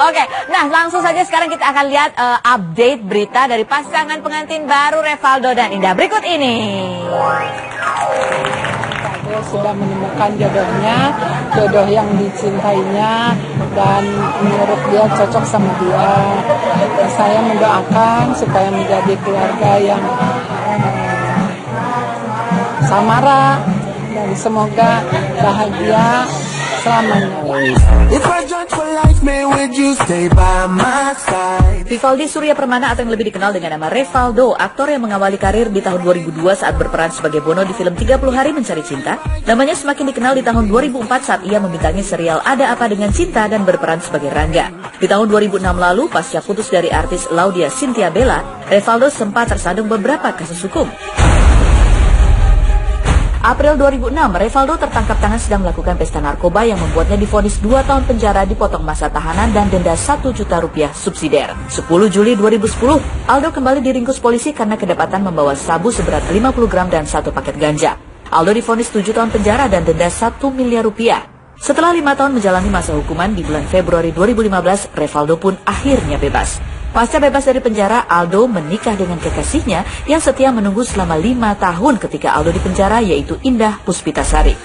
Oke, nah langsung saja sekarang kita akan lihat update berita dari pasangan pengantin baru Revaldo dan Indah berikut ini. Dia sudah menemukan jodohnya, jodoh yang dicintainya, dan menurut dia cocok sama dia. Saya mendoakan supaya menjadi keluarga yang samara dan semoga bahagia selamanya. Vivaldi Surya Permana atau yang lebih dikenal dengan nama Revaldo, aktor yang mengawali karir di tahun 2002 saat berperan sebagai Bono di film 30 Hari Mencari Cinta. Namanya semakin dikenal di tahun 2004 saat ia membintangi serial Ada Apa Dengan Cinta dan berperan sebagai Rangga. Di tahun 2006 lalu, pasca putus dari artis Laudia Cynthia Bella, Revaldo sempat tersandung beberapa kasus hukum. April 2006, Revaldo tertangkap tangan sedang melakukan pesta narkoba yang membuatnya divonis 2 tahun penjara, dipotong masa tahanan dan denda 1 juta rupiah subsidiar. 10 Juli 2010, Aldo kembali diringkus polisi karena kedapatan membawa sabu seberat 50 gram dan 1 paket ganja. Aldo divonis 7 tahun penjara dan denda 1 miliar rupiah. Setelah 5 tahun menjalani masa hukuman, di bulan Februari 2015, Revaldo pun akhirnya bebas. Pasca bebas dari penjara, Aldo menikah dengan kekasihnya yang setia menunggu selama 5 tahun ketika Aldo di penjara, yaitu Indah Puspitasari.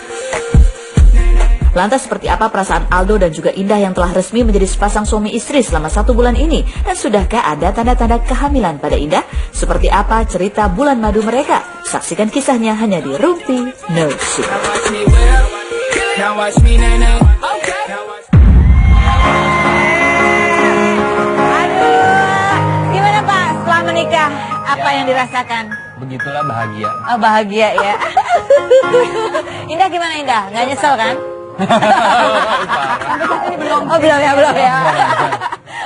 Lantas seperti apa perasaan Aldo dan juga Indah yang telah resmi menjadi sepasang suami istri selama 1 bulan ini? Dan sudahkah ada tanda-tanda kehamilan pada Indah? Seperti apa cerita bulan madu mereka? Saksikan kisahnya hanya di Rumpi Nursi. Menikah, apa yang dirasakan? Begitulah bahagia. Oh, bahagia ya. Indah gimana Indah? Nggak nyesel kan? Oh belum ya.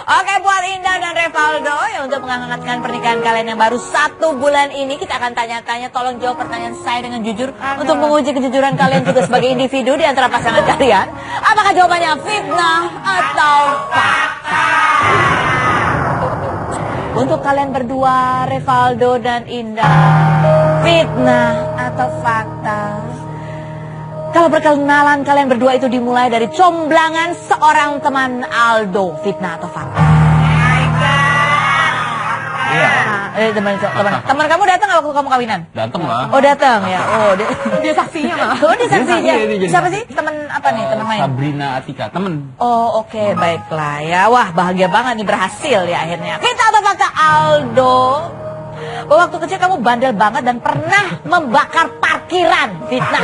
Oke, buat Indah dan Revaldo ya, untuk menghangatkan pernikahan kalian yang baru 1 bulan ini, kita akan tanya-tanya. Tolong jawab pertanyaan saya dengan jujur untuk menguji kejujuran kalian juga sebagai individu di antara pasangan kalian. Apakah jawabannya fitnah atau fakta? Untuk kalian berdua, Revaldo dan Indah, fitnah atau fakta? Kalau perkenalan kalian berdua itu dimulai dari comblangan seorang teman Aldo, fitnah atau fakta? Iya. Teman kamu datang nggak waktu kamu kawinan? Datang lah. Oh datang ya. Oh dia saksinya malah. Oh dia saksinya. Dia Siapa sih? Teman apa nih? Teman main? Sabrina Atika, temen. Oh oke, baiklah ya. Wah bahagia banget nih, berhasil ya akhirnya. Fitnah atau fakta Aldo? Bahwa waktu kecil kamu bandel banget dan pernah membakar parkiran. Fitnah.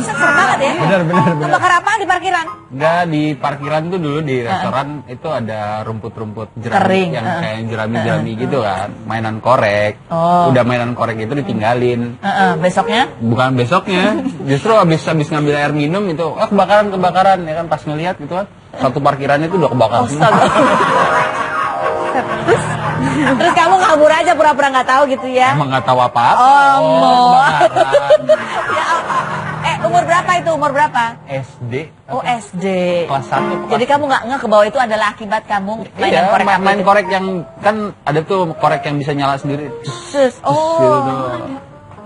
Seru banget ya. Benar. Membakar apa di parkiran? Enggak, di parkiran tuh dulu di restoran itu ada rumput-rumput jerami Kering, yang kayak jerami-jerami gitu kan. Mainan korek. Oh. Udah mainan korek itu ditinggalin. Besoknya? Bukan besoknya, justru habis ngambil air minum itu, kebakaran ya kan, pas ngelihat gitu kan. Satu parkiran itu udah kebakar semua. Terus kamu kabur aja pura-pura nggak tahu gitu ya? Emang nggak tahu apa-apa. Kebakaran. Ya apa? Umur berapa itu? Umur berapa? SD. Oh SD. Kelas 1. Jadi kamu nggak ngeh ke bawah itu adalah akibat kamu mainan korek api? Main korek yang kan ada tuh korek yang bisa nyala sendiri.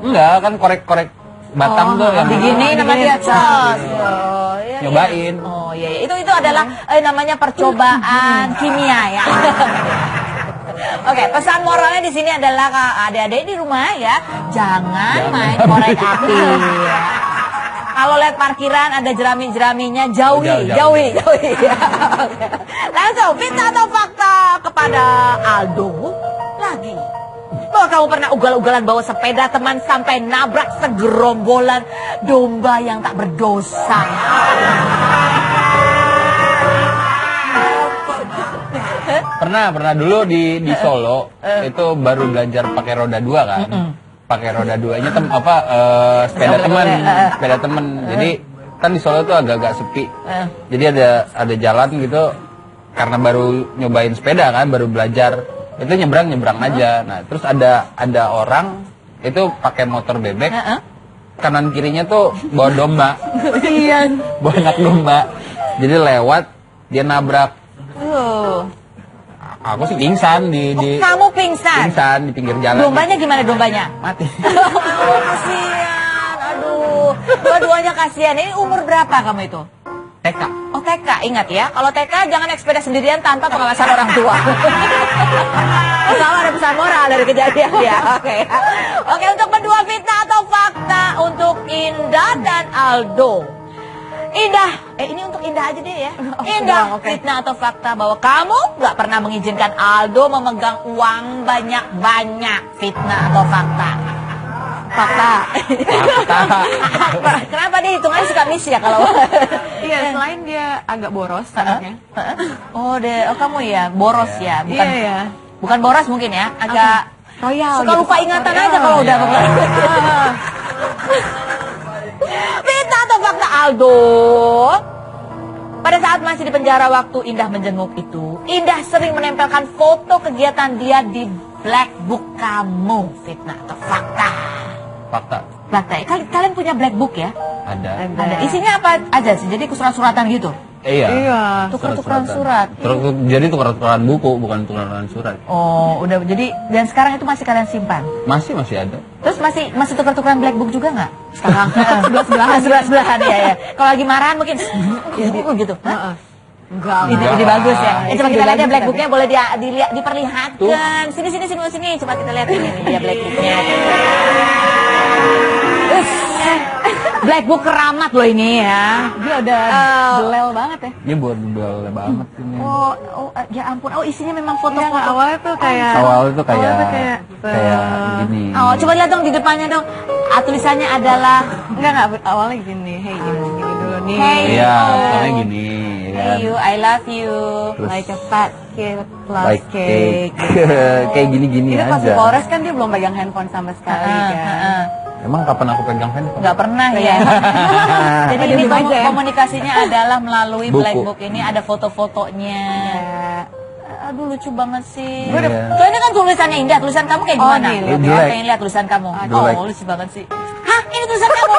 Enggak, kan korek-korek batang tuh yang begini nama dia cos. Nyobain. Oh iya, itu adalah namanya percobaan kimia ya. Oke, pesan moralnya di sini adalah adik-adik di rumah ya, jangan main korek api. Ya. Kalau lihat parkiran ada jerami-jeraminya, jauhi. Ya. Langsung fitnah atau fakta kepada Aldo lagi. Bahwa kamu pernah ugal-ugalan bawa sepeda teman sampai nabrak segerombolan domba yang tak berdosa. Pernah dulu di Solo itu baru belajar pakai roda 2 kan. Pakai roda 2-nya sepeda teman. Jadi kan di Solo tuh agak-agak sepi. Jadi ada jalan gitu, karena baru nyobain sepeda kan, baru belajar. Itu nyebrang aja. Nah, terus ada orang itu pakai motor bebek. Kanan kirinya tuh bawa domba. Bawa anak domba. Jadi lewat, dia nabrak. Aku sih pingsan Kamu pingsan? Pingsan di pinggir jalan. Dombanya gimana dombanya? Mati. Kasihan, aduh. Dua-duanya kasihan. Ini umur berapa kamu itu? TK. Oh TK. TK, ingat ya. Kalau TK jangan naik sepeda sendirian tanpa pengawasan orang tua. Selalu ada pesan moral dari kejadian ya. Oke, untuk kedua fitnah atau fakta untuk Indah dan Aldo. Indah, ini untuk Indah aja deh ya. Indah, fitnah atau fakta bahwa kamu nggak pernah mengizinkan Aldo memegang uang banyak-banyak. Fitnah atau fakta? Fakta. Kenapa dia hitungannya suka miss ya kalau? Iya, selain dia agak boros anaknya. Oh, kamu ya boros ya, bukan? Iya. Bukan boros mungkin ya, agak Royal. suka gitu. lupa ingatan aja kalau udah pegang. Fitnah atau fakta Aldo? Pada saat masih di penjara waktu Indah menjenguk itu, Indah sering menempelkan foto kegiatan dia di black book kamu. Fitnah atau fakta? Fakta. Fakta. Kalian punya black book ya? Ada. Ada. Isinya apa aja sih? Jadi surat-suratan gitu? Iya. Tuker-tukeran surat. Jadi tuker-tukeran buku, bukan tukeran surat. Oh, udah. Jadi dan sekarang itu masih kalian simpan? Masih ada. Terus masih tuker-tukeran black book juga nggak? Sekarang sebelah-sebelahan ya. Kalau lagi marahan mungkin gitu. Enggak. Ini bagus ya. Coba kita lihat ya black booknya, boleh dilihat, diperlihatkan. Sini. Coba kita lihat ini dia black booknya. Black book keramat loh ini ya. Dia udah belel banget ya. Ini buat bel banget ini. Oh, ya ampun. Oh, isinya memang foto-foto. Awalnya tuh kayak kayak gini. Oh, coba lihat dong di depannya dong. Tulisannya adalah enggak awalnya gini. Hey, gini dulu nih. Hey. Iya, Oh. namanya gini. Hey you, I love you. Terus, Like a fat kid plus like cake. kayak gini-gini Itu pas di aja. Polres kan dia belum pegang handphone sama sekali kan. Emang kapan aku pegang handphone? Nggak pernah ya. Jadi ini komunikasinya adalah melalui Buku. black book ini, ada foto-fotonya. Aduh lucu banget sih. Iya. Tuh ini kan tulisannya Indah, tulisan kamu kayak Oh, gimana? nih, lihat. Pengen lihat tulisan kamu. Jelek. Oh lucu banget sih. Hah, ini tulisan kamu?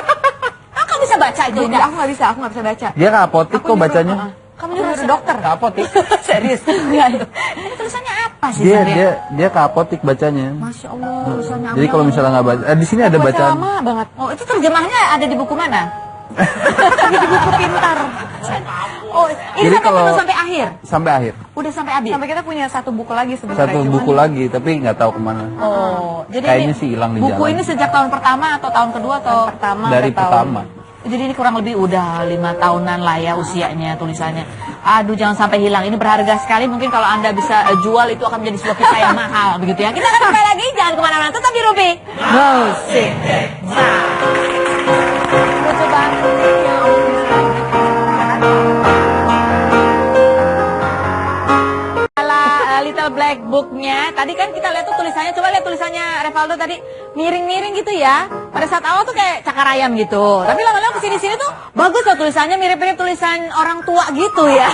Kamu bisa baca itu Indah? Aku nggak bisa baca. Dia ke apotik kok bacanya. Kamu nyuruh dokter? Ke apotik. Serius? Ini tulisannya apa sih sebenarnya? Dia ke apotik bacanya. Masya Allah, tulisannya Jadi kalau misalnya nggak baca, di sini ada bacaan. Lama banget. Oh, itu terjemahnya ada di buku mana? Di buku pintar. Oh, ini Jadi sampai kalau- penuh sampai akhir? Sampai akhir. Udah sampai habis? Sampai kita punya satu buku lagi sebenarnya. Satu cuman buku lagi, tapi nggak tahu kemana. Oh, jadi Kayaknya ini sih hilang di buku jalan. ini sejak tahun pertama atau tahun kedua atau pertama. Dari udah tahu. pertama. Jadi ini kurang lebih udah 5 tahunan lah ya usianya tulisannya. Aduh jangan sampai hilang, ini berharga sekali. Mungkin kalau Anda bisa jual itu akan menjadi sebuah kisah yang mahal begitu ya. Kita akan kembali lagi, jangan kemana-mana, tetap di Rupi Musik. Lucu banget. Little Black Book-nya. Tadi kan kita lihat tuh tulisannya, coba lihat tulisannya Revaldo tadi miring-miring gitu ya. Pada saat awal tuh kayak cakar ayam gitu. Tapi lama-lama kesini-sini tuh bagus loh tulisannya, mirip-mirip tulisan orang tua gitu ya.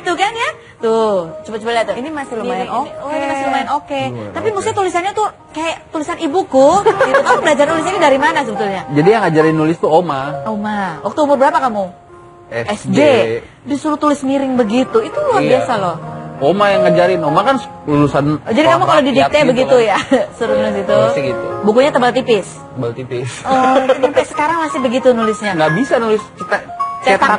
Tuh kan ya? Tuh, coba-coba lihat tuh. Ini masih lumayan oke. Oh, ini masih lumayan oke. Tapi maksudnya tulisannya tuh kayak tulisan ibuku. Gitu. Kamu belajar nulis ini dari mana sebetulnya? Jadi yang ngajarin nulis tuh Oma. Oma. Waktu umur berapa kamu? SD. Disuruh tulis miring begitu. Itu luar Iya. biasa loh. Oma yang ngajarin. Oma kan lulusan. Oh, jadi kamu kalau didikte begitu kan. ya? Suruh nulis itu. Nulisnya gitu. Bukunya tebal tipis. Tebal tipis. Oh, sampai sekarang masih begitu nulisnya. Nggak bisa nulis cetak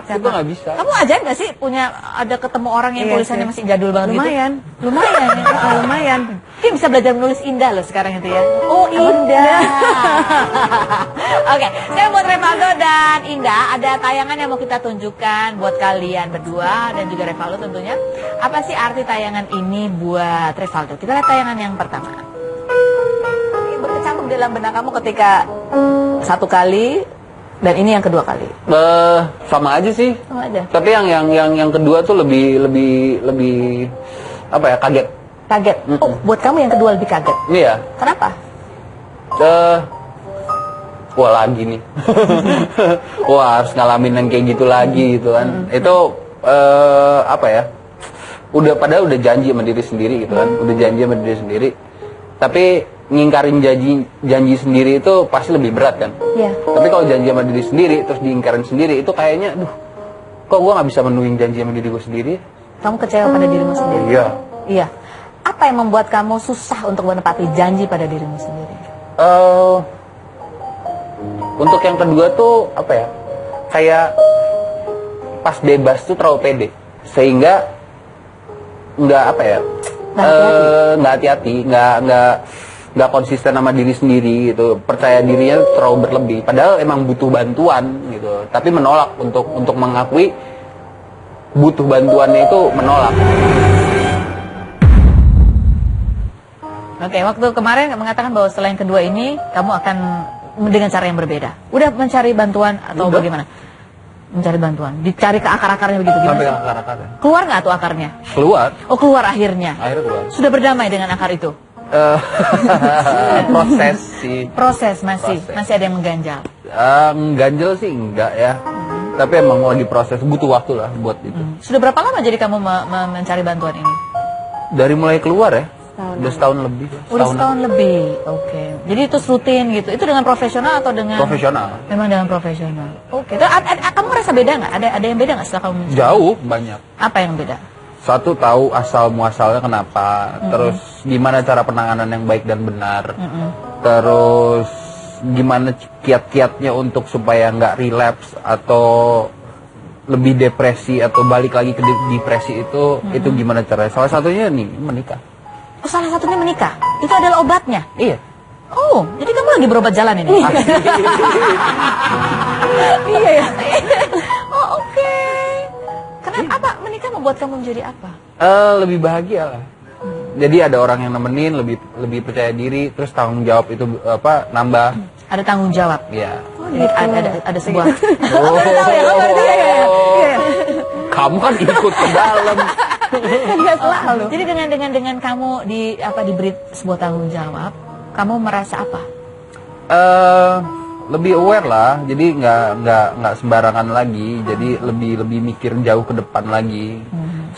itu nggak bisa. Kamu ajaib gak sih punya ada ketemu orang yang Iya tulisannya sih. masih jadul banget Lumayan. gitu? Lumayan. Ya? Lumayan. Dia bisa belajar menulis Indah loh sekarang itu ya. Oh Indah. Oke, sekarang buat Revaldo dan Indah ada tayangan yang mau kita tunjukkan buat kalian berdua dan juga Revaldo tentunya. Apa sih arti tayangan ini buat Revaldo? Kita lihat tayangan yang pertama. Ini berkecamuk dalam benak kamu ketika satu kali dan ini yang kedua kali. Sama aja sih. Sama aja. Tapi yang kedua tuh lebih apa ya, kaget. Kaget. Oh, buat kamu yang kedua lebih kaget. Iya. Kenapa? Wah lagi nih. Wah harus ngalamin yang kayak gitu lagi gitu kan. Itu apa ya? Padahal udah janji sama diri sendiri gitu kan. Udah janji sama diri sendiri. Tapi ngingkarin janji sendiri itu pasti lebih berat kan. Iya. Tapi kalau janji sama diri sendiri terus diingkarin sendiri itu kayaknya, kok gue nggak bisa menuhin janji sama diri gue sendiri? Kamu kecewa pada dirimu sendiri? Iya. Iya. Apa yang membuat kamu susah untuk menepati janji pada dirimu sendiri? Untuk yang kedua tuh apa ya? Kayak pas bebas tuh terlalu pede, sehingga nggak apa ya, nggak hati-hati, nggak konsisten sama diri sendiri gitu, percaya dirinya terlalu berlebih, padahal emang butuh bantuan gitu, tapi menolak untuk mengakui butuh bantuannya itu menolak. Oke, waktu kemarin mengatakan bahwa setelah yang kedua ini kamu akan dengan cara yang berbeda. Udah mencari bantuan atau Udah. bagaimana? Mencari bantuan, dicari ke akar-akarnya begitu gimana? Sampai sih? ke akar-akarnya. Keluar nggak tuh akarnya? Keluar, Oh keluar akhirnya. akhirnya keluar. Sudah berdamai dengan akar itu? Proses sih. Proses masih Proses. ada yang mengganjal. Ganjel sih enggak ya. Tapi emang lagi proses, butuh waktu lah buat itu. Sudah berapa lama jadi kamu mencari bantuan ini? Dari mulai keluar ya, udah setahun lebih. Udah setahun lebih. Oke. Jadi itu rutin gitu. Itu dengan profesional atau dengan? Profesional. Memang dengan profesional. Oke. Terus kamu merasa beda nggak? Ada yang beda nggak setelah kamu? Jauh banyak. Apa yang beda? Satu, tahu asal muasalnya kenapa, terus gimana cara penanganan yang baik dan benar, terus gimana kiat-kiatnya untuk supaya nggak relapse atau lebih depresi atau balik lagi ke depresi itu gimana caranya? Salah satunya nih menikah. Oh, salah satunya menikah. Itu adalah obatnya. Iya. Oh, jadi kamu lagi berobat jalan ini? Iya ya. Oh, oke. Kenapa apa menikah membuat kamu menjadi apa? Lebih bahagia lah. Jadi ada orang yang nemenin, lebih percaya diri, terus tanggung jawab itu nambah. Ada tanggung jawab. Ya. Oh, jadi ada sebuah. Oh. Tahu ya, kamu ngerti ya? Iya. Kamu kan ikut ke dalam. Iya selalu. Jadi dengan kamu diberi sebuah tanggung jawab, kamu merasa apa? Lebih aware lah, jadi nggak sembarangan lagi, jadi lebih mikir jauh ke depan lagi.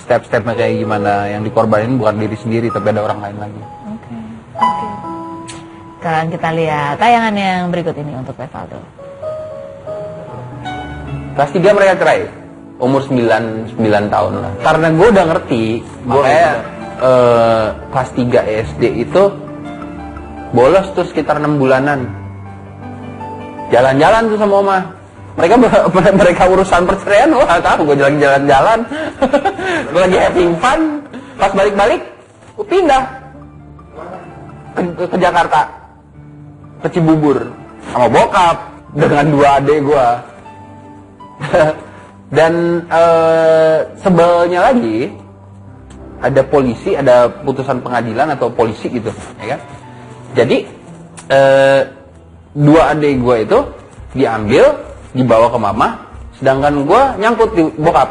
Step-stepnya kayak gimana, yang dikorbanin bukan diri sendiri tapi ada orang lain lagi. Oke. Sekarang kita lihat tayangan yang berikut ini untuk Revaldo. Kelas 3 mereka cerai, umur 9 tahun lah. Karena gue udah ngerti, gue kayak kelas 3 SD itu bolos tuh sekitar 6 bulanan. Jalan-jalan tuh sama oma. Mereka urusan perceraian, wah tahu gue jalan-jalan. Gue lagi having fun. Pas balik-balik, gue pindah ke Jakarta, ke Cibubur sama bokap dengan 2 adik gue. Dan sebelnya lagi ada polisi, ada putusan pengadilan atau polisi gitu, ya kan? Jadi 2 adik gue itu diambil, dibawa ke mama, sedangkan gue nyangkut di bokap.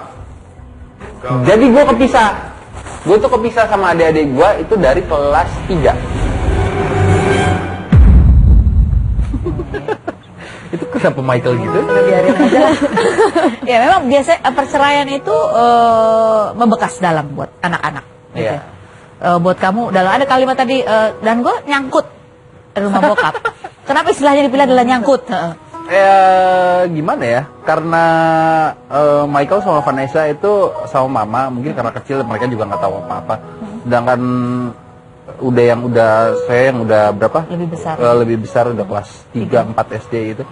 Jadi gue kepisah. Gue tuh kepisah sama adik-adik gue itu dari kelas 3. Itu kenapa Michael gitu? Biarin aja. Ya memang biasanya perceraian itu membekas dalam buat anak-anak. Gitu. Iya. Buat kamu dalam ada kalimat tadi dan gue nyangkut di rumah bokap. Kenapa istilahnya dipilih adalah nyangkut? Gimana ya? Karena Michael sama Vanessa itu sama mama, mungkin karena kecil mereka juga nggak tahu apa-apa. Sedangkan saya yang udah berapa? Lebih besar. Lebih besar udah kelas 3 4 SD itu.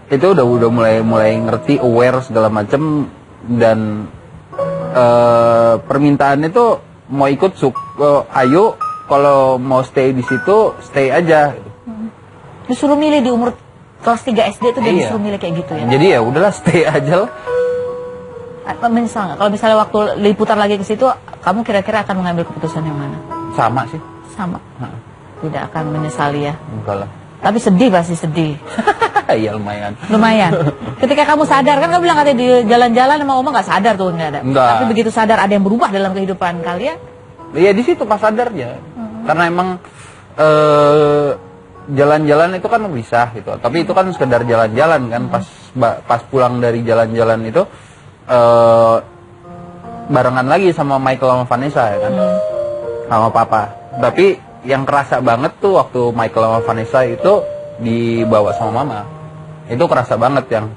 Itu udah mulai ngerti, aware segala macem, dan permintaannya tuh mau ikut ayo, kalau mau stay di situ stay aja. Disuruh milih di umur kelas 3 SD itu dia Iya. disuruh milih kayak gitu ya. Jadi ya udahlah stay aja lah. Menyesal nggak? Kalau misalnya waktu liputan lagi ke situ, kamu kira-kira akan mengambil keputusan yang mana? Sama sih. Sama. Tidak akan menyesali ya. Enggak lah. Tapi sedih pasti sedih. Iya lumayan. Lumayan. Ketika kamu sadar, kan kamu bilang katanya di jalan-jalan sama Oma nggak sadar tuh nggak ada. Nggak. Tapi begitu sadar ada yang berubah dalam kehidupan kalian. Iya di situ pas sadarnya. Karena emang jalan-jalan itu kan bisa gitu. Tapi itu kan sekedar jalan-jalan kan. Pas pulang dari jalan-jalan itu barengan lagi sama Michael sama Vanessa ya kan. Sama papa. Tapi yang kerasa banget tuh waktu Michael sama Vanessa itu dibawa sama mama. Itu kerasa banget yang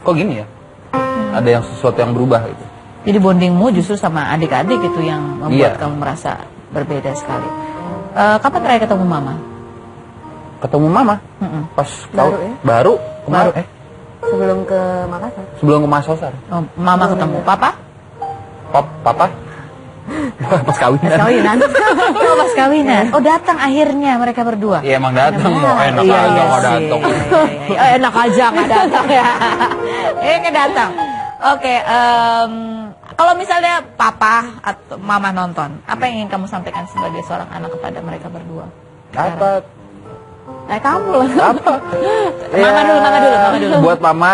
kok gini ya? Ada yang sesuatu yang berubah gitu. Jadi bondingmu justru sama adik-adik itu yang membuat Iya. kamu merasa berbeda sekali. Kapan terakhir ketemu mama? Ketemu mama Mm-mm. pas Baru ya? baru Baru. Sebelum ke Makassar. Sebelum ke Makassar. Oh, mama ketemu papa? Papa? Pas kawinan. Kawinan. Oh, pas kawinan. Oh, datang akhirnya mereka berdua. Iya emang datang, mau enak Iya, aja iya mau sih. datang. Iya, iya, iya. Oh, enak aja nggak datang ya. Nggak datang. Oke, kalau misalnya papa atau mama nonton, apa yang ingin kamu sampaikan sebagai seorang anak kepada mereka berdua? Apa? Kamu lah. Apa? Mama dulu. Buat mama,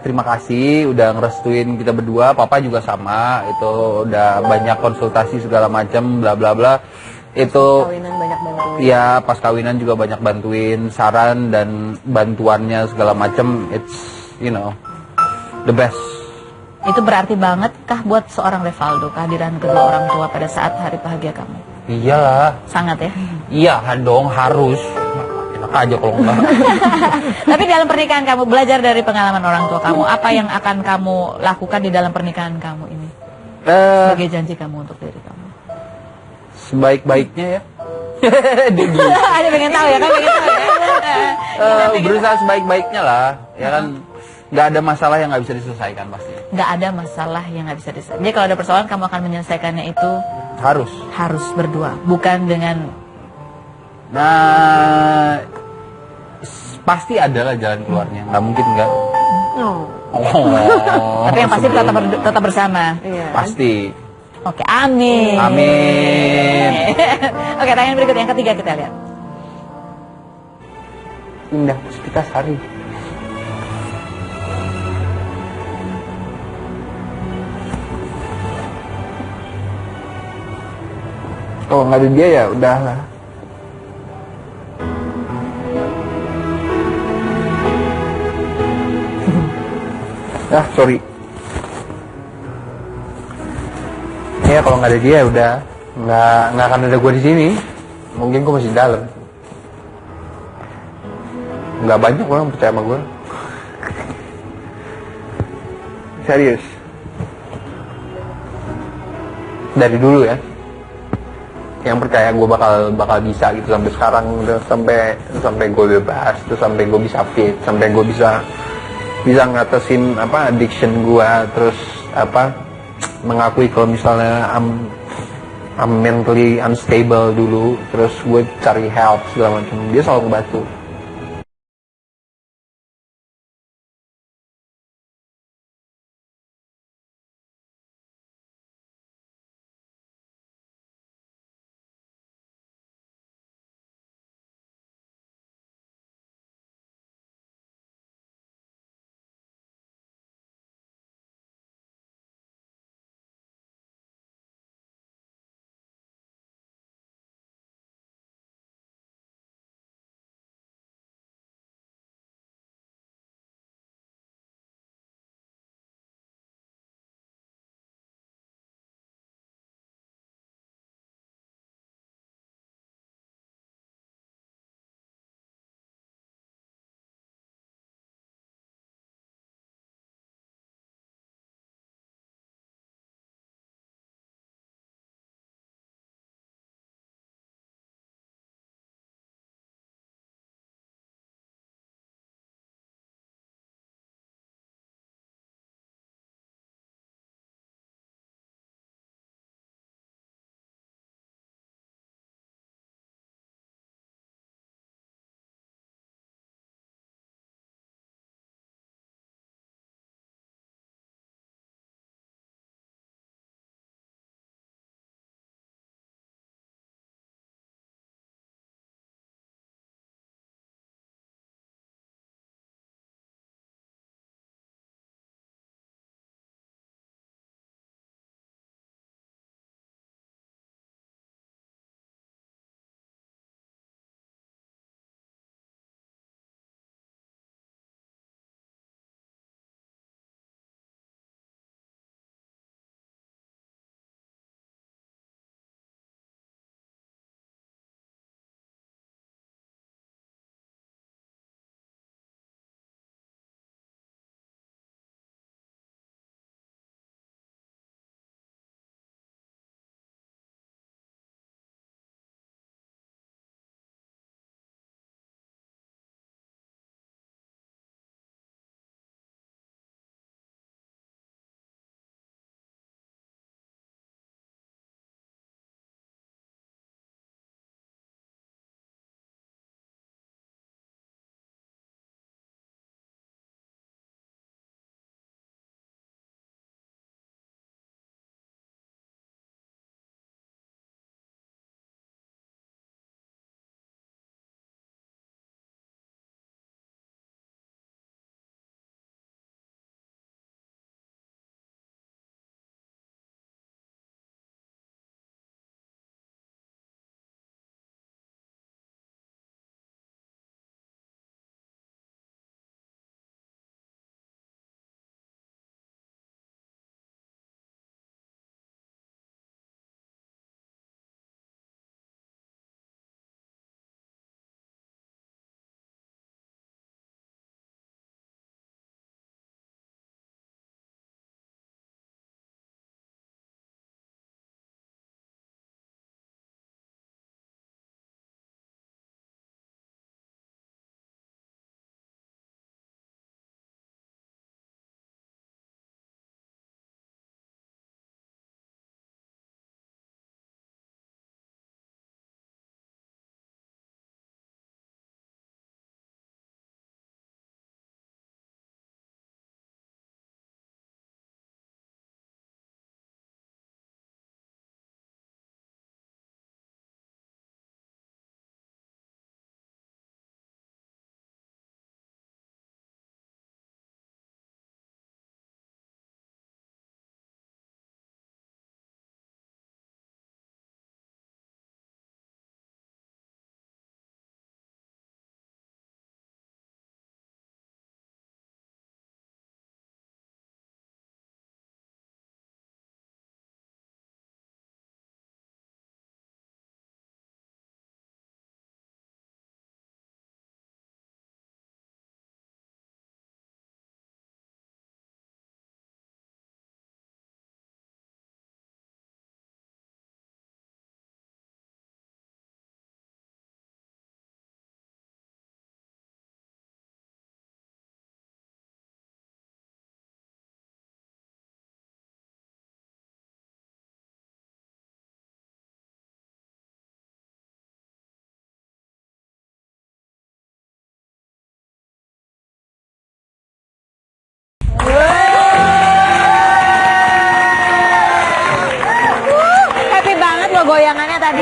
terima kasih udah ngerestuin kita berdua. Papa juga sama, itu udah banyak konsultasi segala macam, bla bla bla. Itu Kawinan banyak bantuin. ya pas kawinan juga banyak bantuin, saran dan bantuannya segala macam. It's the best. Itu berarti banget kah buat seorang Revaldo kehadiran kedua orang tua pada saat hari bahagia kamu? Iyalah, Sangat ya. iya dong harus. Enak aja kalau enggak. Tapi dalam pernikahan kamu belajar dari pengalaman orang tua kamu, apa yang akan kamu lakukan di dalam pernikahan kamu ini? Sebagai janji kamu untuk diri kamu. Sebaik-baiknya ya. Dia gitu. Ada pengen tahu ya kan? Pengen tahu ya. Berusaha sebaik-baiknya lah, ya kan. Nggak ada masalah yang nggak bisa diselesaikan pasti. Nggak ada masalah yang nggak bisa diselesaikan. Jadi kalau ada persoalan kamu akan menyelesaikannya itu harus berdua, bukan dengan. Nah, pasti ada lah jalan keluarnya. Nggak mungkin nggak. Oh. Tapi yang pasti tetap bersama. Iya. Pasti. Oke, amin. Amin. Oke, tanya berikut yang ketiga kita lihat. Indah Puspita Sari. Kalau nggak ada dia ya udah lah. Sorry. Ya kalau nggak ada dia udah nggak akan ada gue di sini. Mungkin gue masih di dalam. Nggak banyak orang percaya sama gue. Serius. Dari dulu ya. Yang percaya gue bakal bisa gitu sampai sekarang, udah sampai gue bebas, terus sampai gue bisa fit, sampai gue bisa ngatasin addiction gue, terus mengakui kalau misalnya I'm mentally unstable dulu, terus gue cari help segala macam, dia selalu ngebantu.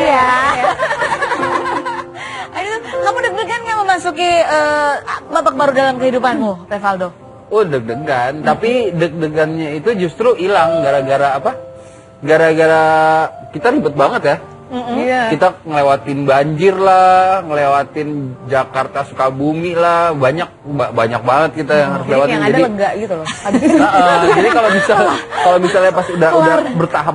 ya. Aduh, kamu deg-degan nggak memasuki babak baru dalam kehidupanmu, Revaldo? Oh deg-degan, tapi deg-degannya itu justru hilang gara-gara apa? Gara-gara kita ribet banget ya. Iya. Kita ngelewatin banjir lah, ngelewatin Jakarta Sukabumi lah, banyak banget kita yang harus lewatin. Yang ada lega gitu loh. Jadi kalau misalnya pas udah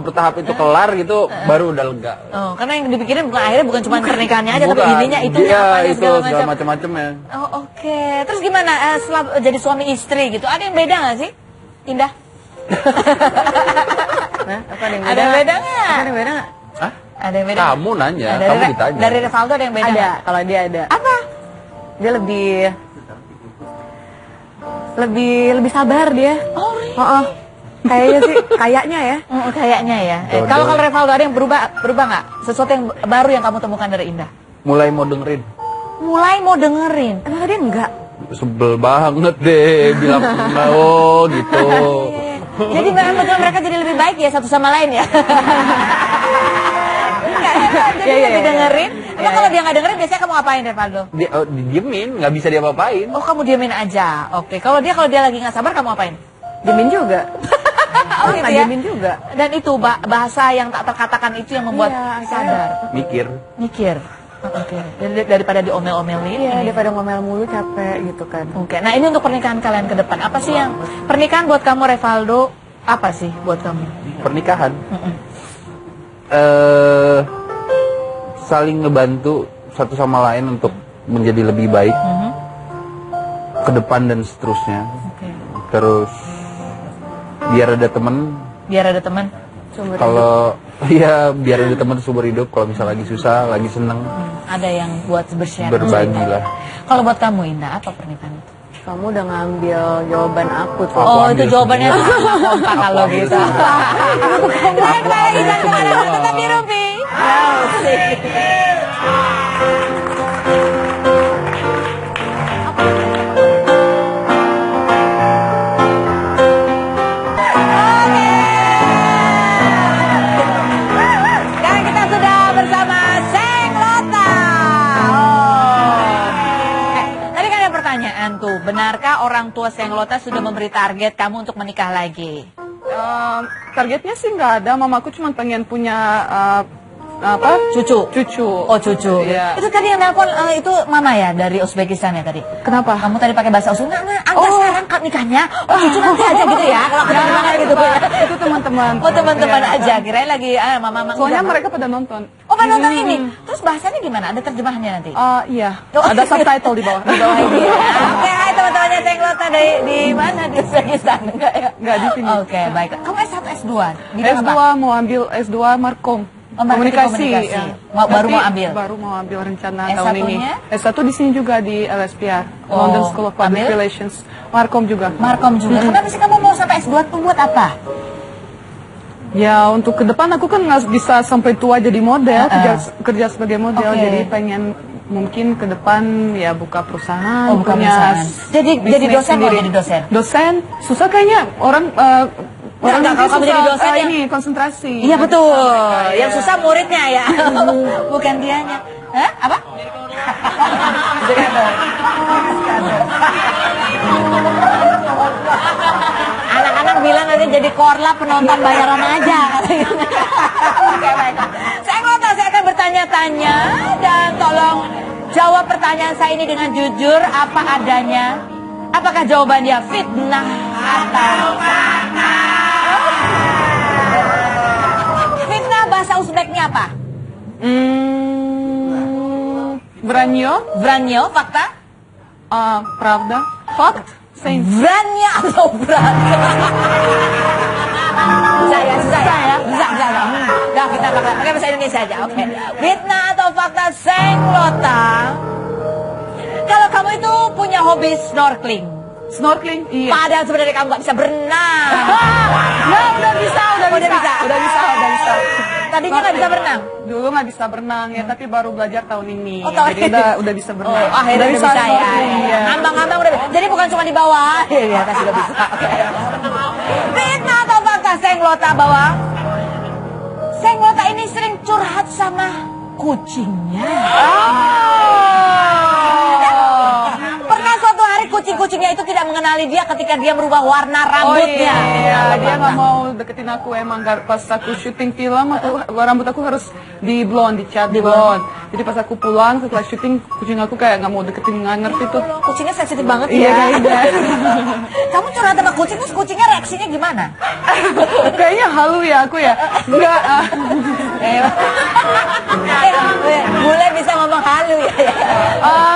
bertahap itu kelar gitu, baru udah lega. Oh, karena yang dipikirin akhirnya bukan cuma pernikahannya aja, tapi Bukan. ininya itu Iya, apanya itu segala segala macam. macam-macamnya. Oh, oke. Terus gimana setelah jadi suami istri gitu? Ada yang beda nggak sih, Indah? Nah, apa ada yang Ada yang beda nggak? Ada yang beda nggak? Hah? Ada yang beda? Kamu nanya, Nah, kamu ditanya. Dari Revaldo ada yang beda? Ada, nggak? kalau dia ada. Apa? Dia lebih sabar dia. Oh, Oh, kayaknya sih, kayaknya ya. kayaknya ya. Dodo. Kalau Revaldo ada yang berubah nggak? Sesuatu yang baru yang kamu temukan dari Indah? Mulai mau dengerin. Mulai mau dengerin. Emang dia enggak? Sebel banget deh bilang oh gitu. Jadi memang betul mereka jadi lebih baik ya satu sama lain ya. Enggak ya, jadi Iya, lebih iya. dengerin. Emang kalau dia nggak dengerin biasanya kamu ngapain, Revaldo? Dia didiemin, nggak bisa dia apain. Oh, kamu diamin aja. Oke. Kalau dia lagi nggak sabar kamu apain? Diamin juga. Oh, gitu Nggak ya? diamin juga. Dan itu bahasa yang tak terkatakan itu yang membuat Iya, sadar. Mikir. Mikir. Oke. Daripada diomel-omelin. Iya, ini. daripada ngomel mulu capek gitu kan. Oke. Nah, ini untuk pernikahan kalian ke depan. Apa sih yang pernikahan buat kamu, Revaldo? Apa sih buat kamu? Pernikahan. Saling ngebantu satu sama lain untuk menjadi lebih baik ke depan dan seterusnya. Oke. Terus biar ada temen. Biar ada teman. Kalau iya biar ada teman sumber hidup. Kalau misalnya lagi susah, lagi seneng, Ada yang buat bershare. berbagi lah. Kalau buat kamu, Indah, apa pernikahan itu? Kamu udah ngambil jawaban aku tuh. Oh, ambil itu jawabannya semua. kompak kalau gitu. Baik, baik, Indah, kemana-mana tetap di Rumpi. Dan kita sudah bersama Seng Lota. Tadi kan ada pertanyaan tuh, benarkah orang tua Seng Lota sudah memberi target kamu untuk menikah lagi? Targetnya sih nggak ada, mamaku cuma pengen punya Cucu? cucu. Oh, cucu. Iya. Itu tadi yang nelpon itu mama ya dari Uzbekistan ya tadi? Kenapa? Kamu tadi pakai bahasa Uzbek? Enggak, angkat sekarang Kak, nikahnya. Oh, cucu nanti aja gitu ya. Kalau ketemu banget gitu ya. Itu teman-teman. Oh, teman-teman Iya. aja. Kirain lagi mama. Soalnya udah. mereka pada nonton. Oh, pada nonton ini. Terus bahasanya gimana? Ada terjemahannya nanti? Iya. Oh. Ada subtitle di bawah. Di bawah ini ya. Oke, hai teman-temannya Seng Lota di mana? Di Uzbekistan enggak ya? Nggak di sini. Oke, baik. Kamu S1, S2? Bidang S2 apa? mau ambil S2 Markom. Oh, marketing komunikasi. Ya. Baru mau Nanti ambil? Baru mau ambil rencana S1-nya? tahun ini. S1 di sini juga di LSPR, Oh, London School of Public ambil? Relations. Markom juga. Markom juga. Kenapa sih kamu mau sampai S2 tuh buat apa? Ya untuk ke depan aku kan nggak bisa sampai tua jadi model, kerja sebagai model. Oke. Jadi pengen mungkin ke depan ya buka perusahaan, Oh, buka punya perusahaan. Jadi bisnis dosen mau sendiri. jadi dosen? Dosen susah kayaknya orang orang Enggak, nanti kalau kamu jadi susah, dosen yang- ini konsentrasi. Iya betul. Kayak- Yang susah muridnya ya, bukan dianya. Hah? Apa? Anak-anak bilang nanti jadi korlap penonton bayaran aja. Oke, baik. Saya ngotot, saya akan bertanya-tanya dan tolong jawab pertanyaan saya ini dengan jujur apa adanya. Apakah jawabannya fitnah atau fitnah? Bahasa Uzbeknya apa? Branyo, Vranyo, fakta? Pravda, Fakt, Saint. Vrannya atau bran? Susah ya, susah ya. Susah. Nah, kita pakai bahasa Indonesia aja, oke. Fitnah atau fakta, Seng Lota? Kalau kamu itu punya hobi snorkeling, Snorkeling, iya. padahal sebenarnya kamu nggak bisa berenang. Nah, udah bisa. Tadinya nggak bisa berenang. Dulu nggak bisa berenang ya, tapi baru belajar tahun ini. Oh, tahun Jadi ini. udah bisa berenang. Oh, akhirnya udah bisa ya. snorkeling, iya. Ngambang-ngambang udah bisa. Jadi bukan cuma di bawah. Iya, atas juga bisa. Oke. Fitnah atau fakta, Seng Lota bahwa Seng Lota ini sering curhat sama kucingnya. Oh. Pernah suatu hari kucing-kucingnya itu tidak mengenali dia ketika dia merubah warna rambutnya. Iya, dia nggak mau deketin aku. Emang pas aku syuting film, rambut aku harus di blonde, dicat blonde. Jadi pas aku pulang setelah syuting, kucing aku kayak nggak mau deketin, nggak ngerti tuh. Kucingnya sensitif banget Iya, ya. kayaknya. Kamu curhat sama kucing, terus kucingnya reaksinya gimana? Kayaknya halu ya aku ya. Enggak. Bule bisa ngomong halu ya.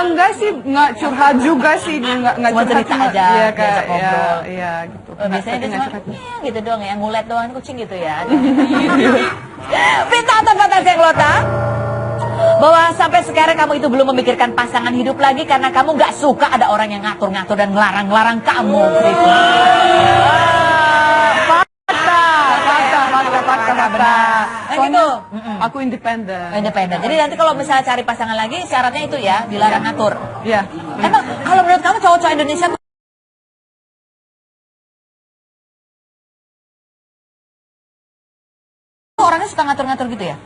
Enggak sih, nggak curhat juga sih, dia nggak Cuma curhat, cerita aja, Iya diajak kayak ngobrol. iya gitu. Biasanya dia Nggak cuma curhat. gitu doang ya, ngulet doang kucing gitu ya. Pinta atau Fata Senglota? Bahwa sampai sekarang kamu itu belum memikirkan pasangan hidup lagi karena kamu nggak suka ada orang yang ngatur-ngatur dan ngelarang-larang kamu gitu. Fakta. gitu. Aku independen. Independen. Jadi nanti kalau misalnya cari pasangan lagi syaratnya itu ya dilarang ngatur. Iya. Emang kalau menurut kamu cowok-cowok Indonesia tuh orangnya suka ngatur-ngatur gitu ya?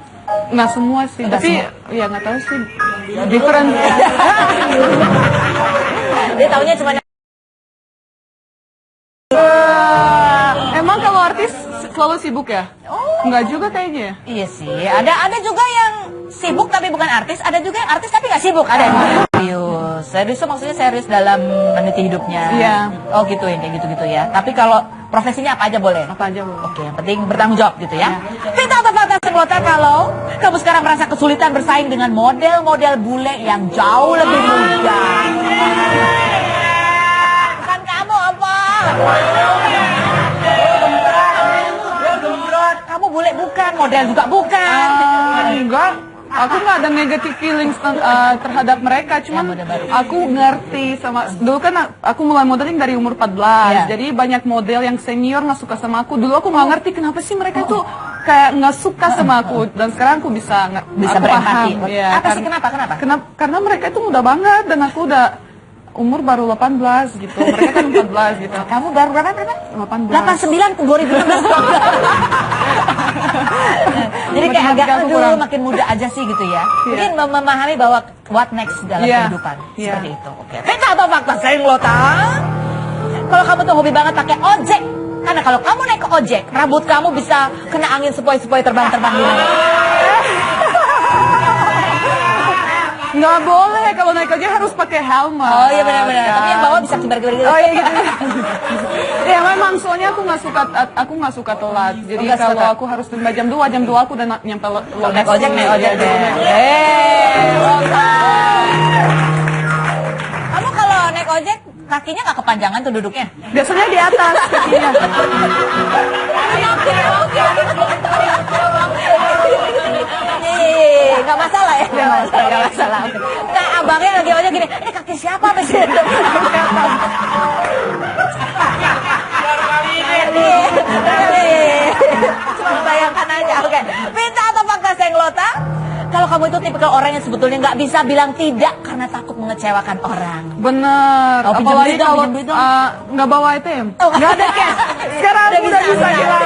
Nggak semua sih, Nggak tapi ya nggak tahu sih. Different. Dia taunya cuma Emang kalau artis selalu sibuk ya? Nggak juga kayaknya. iya sih. Ada juga yang sibuk tapi bukan artis, ada juga yang artis tapi nggak sibuk. Ada yang serius. Serius tuh maksudnya serius dalam meniti hidupnya. Iya. Oh gitu ya, kayak gitu-gitu ya. Tapi kalau profesinya apa aja boleh? Apa aja boleh. Oke, yang penting bertanggung jawab gitu ya. Kita atau Fakta Senglota kalau kamu sekarang merasa kesulitan bersaing dengan model-model bule yang jauh lebih muda. Bukan kamu apa? Kamu bule bukan, model juga bukan. Enggak. Aku nggak ada negative feelings terhadap mereka, cuman model baru. aku ngerti sama dulu kan aku mulai modeling dari umur 14, Iya. jadi banyak model yang senior nggak suka sama aku. Dulu aku nggak ngerti kenapa sih mereka tuh kayak nggak suka sama aku, dan sekarang aku bisa Bisa aku berempati. paham. Iya, Apa sih, kenapa? Karena mereka itu muda banget dan aku udah umur baru 18 gitu. Mereka kan 14 gitu. Kamu baru berapa? 18. 89 ke 2016. Jadi kayak agak Matematika aku kurang. makin muda aja sih gitu ya. Mungkin memahami bahwa what next dalam Iya. kehidupan. Iya. Seperti itu. Oke. Fakta atau Fakta Senglota? Kalau kamu tuh hobi banget pakai ojek. Karena kalau kamu naik ke ojek, rambut kamu bisa kena angin sepoi-sepoi terbang-terbang di mana. Nggak boleh, kalau naik ojek harus pakai helmet. Oh iya benar-benar. Tapi yang bawah bisa kibar-kibar gitu. Oh iya gitu. Ya memang soalnya aku nggak suka telat. Jadi Nggak suka kalau telat. aku harus tunggu jam 2 aku udah nyampe Naik ojek deh. Kamu kalau naik ojek kakinya nggak kepanjangan tuh duduknya? Biasanya di atas kakinya. Nggak masalah ya? Nggak masalah. Nah, abangnya lagi ojek gini, ini kaki siapa apa sih? Cuma bayangkan aja, oke. Pinta atau Fakta Senglota? Kalau kamu itu tipikal orang yang sebetulnya nggak bisa bilang tidak karena takut mengecewakan orang. Bener. Oh, pinjam Apalagi duit dong, kalau pinjam duit dong. nggak bawa ATM. Oh. Nggak ada cash. Sekarang Udah aku udah bisa bisa. hilang.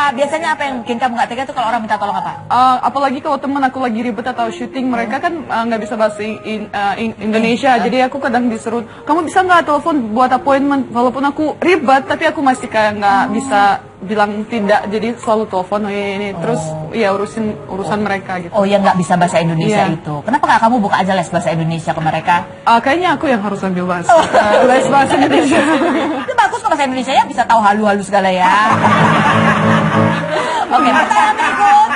Biasanya apa yang bikin kamu nggak tega tuh kalau orang minta tolong apa? Apalagi kalau temen aku lagi ribet atau syuting, mereka kan nggak bisa bahasa Indonesia, jadi aku kadang disuruh, kamu bisa nggak telepon buat appointment, walaupun aku ribet, tapi aku masih kayak nggak bisa bilang tidak, jadi selalu telepon, oh ini, terus ya urusan mereka gitu. Oh ya nggak bisa bahasa Indonesia Iya. itu. Kenapa nggak kamu buka aja les bahasa Indonesia ke mereka? Kayaknya aku yang harus ambil les bahasa Indonesia. Itu bagus kok bahasa Indonesia ya, bisa tahu halu-halu segala ya. Oke, pertanyaan berikut.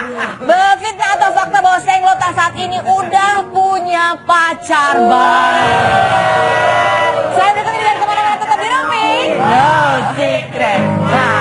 Fitnah atau fakta bahwa Senglota saat ini udah punya pacar baru? Selain itu tidak kemana-mana, tetap di Rumpi. No secret. Nah.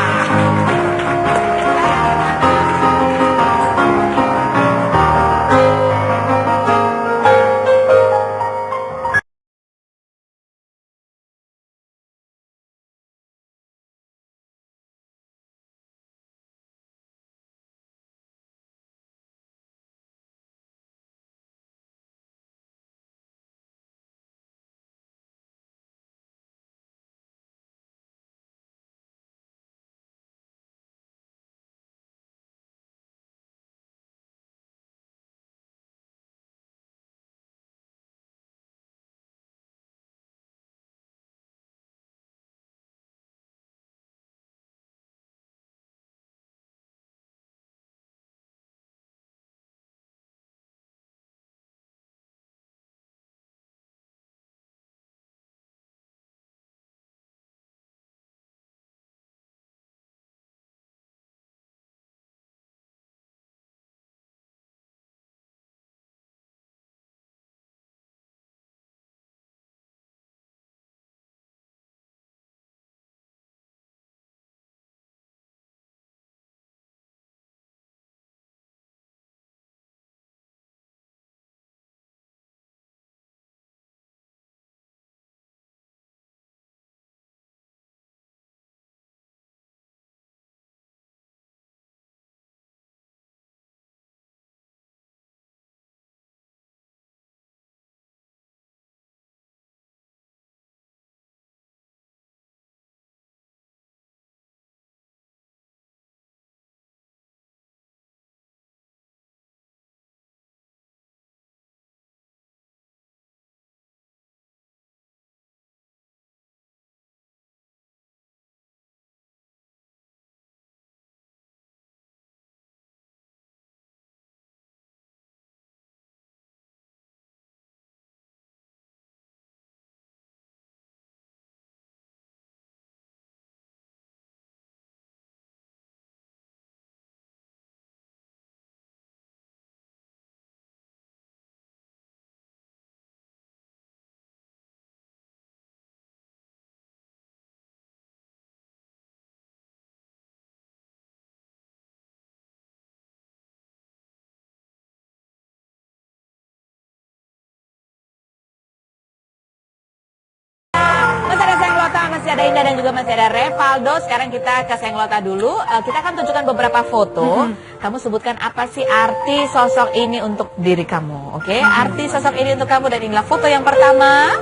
masih ada Indah dan juga masih ada Revaldo. Sekarang kita ke Senglota dulu. Kita akan tunjukkan beberapa foto. Kamu sebutkan apa sih arti sosok ini untuk diri kamu, oke? Arti sosok ini untuk kamu, dan inilah foto yang pertama.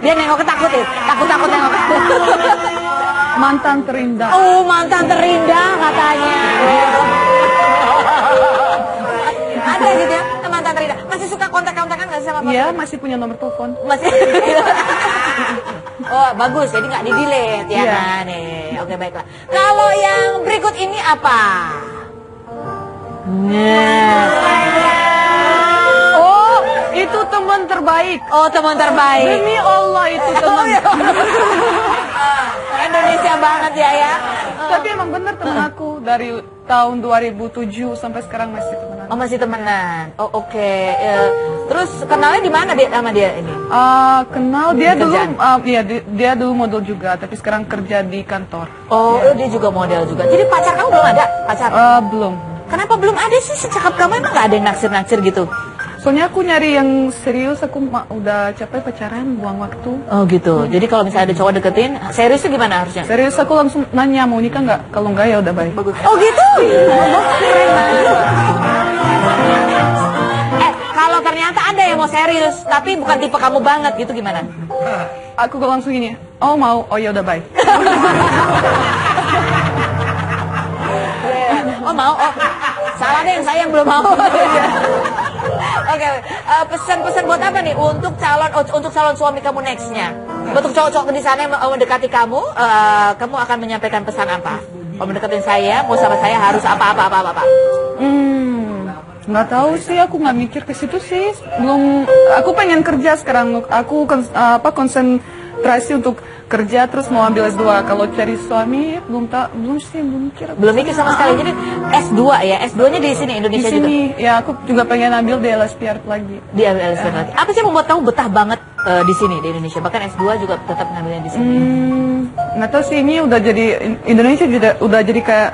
Dia nengok ketakutin, takut nengok. Mantan terindah. Oh, mantan terindah katanya. Ada gitu ya, mantan terindah. Masih suka kontak-kontakan nggak sama kamu? Iya, masih punya nomor telepon. Masih. Oh, bagus. Jadi nggak di-delete ya Iya. kan? Nih, oke baiklah. Kalau yang berikut ini apa? Nah. Oh, itu teman terbaik. Oh, teman terbaik. Demi Allah itu teman. Indonesia banget ya. Tapi emang bener teman aku dari tahun 2007 sampai sekarang masih teman aku. Oh, masih temenan. Oh, oke. Terus kenalnya di mana dia sama dia ini? Kenal dia dulu, Kerjaan? iya dia dulu model juga, tapi sekarang kerja di kantor. Oh, dia juga model juga. Jadi pacar kamu belum ada? Pacar? Belum. Kenapa belum ada sih? Secakap kamu emang gak ada yang naksir-naksir gitu? Soalnya aku nyari yang serius, aku udah capek pacaran, buang waktu. Oh gitu. Jadi kalau misalnya ada cowok deketin, seriusnya gimana harusnya? Serius aku langsung nanya mau nikah nggak? Kalau nggak ya udah baik. Oh gitu. Kalau ternyata ada yang mau serius, tapi bukan tipe kamu banget gitu, gimana? Aku langsung ini, oh mau, oh ya udah baik. Oh mau, oh salah deh yang saya yang belum mau. Oke, pesan-pesan buat apa nih untuk calon suami kamu nextnya? Untuk cowok-cowok di sana yang mau mendekati kamu, kamu akan menyampaikan pesan apa? Kalau mendekatin saya, mau sama saya harus apa? Nggak tahu sih, aku nggak mikir ke situ sih. Belum, aku pengen kerja sekarang. Aku konsentrasi untuk kerja terus mau ambil S2. Kalau cari suami belum mikir. Belum mikir sama sekali. Jadi S2 ya, S2-nya di sini Di Indonesia sini juga. ya aku juga pengen ambil di LSPR lagi. Di LSM lagi. Apa sih yang membuat kamu betah banget di sini di Indonesia? Bahkan S2 juga tetap ngambilnya di sini. Nggak tahu sih, ini udah jadi Indonesia udah jadi kayak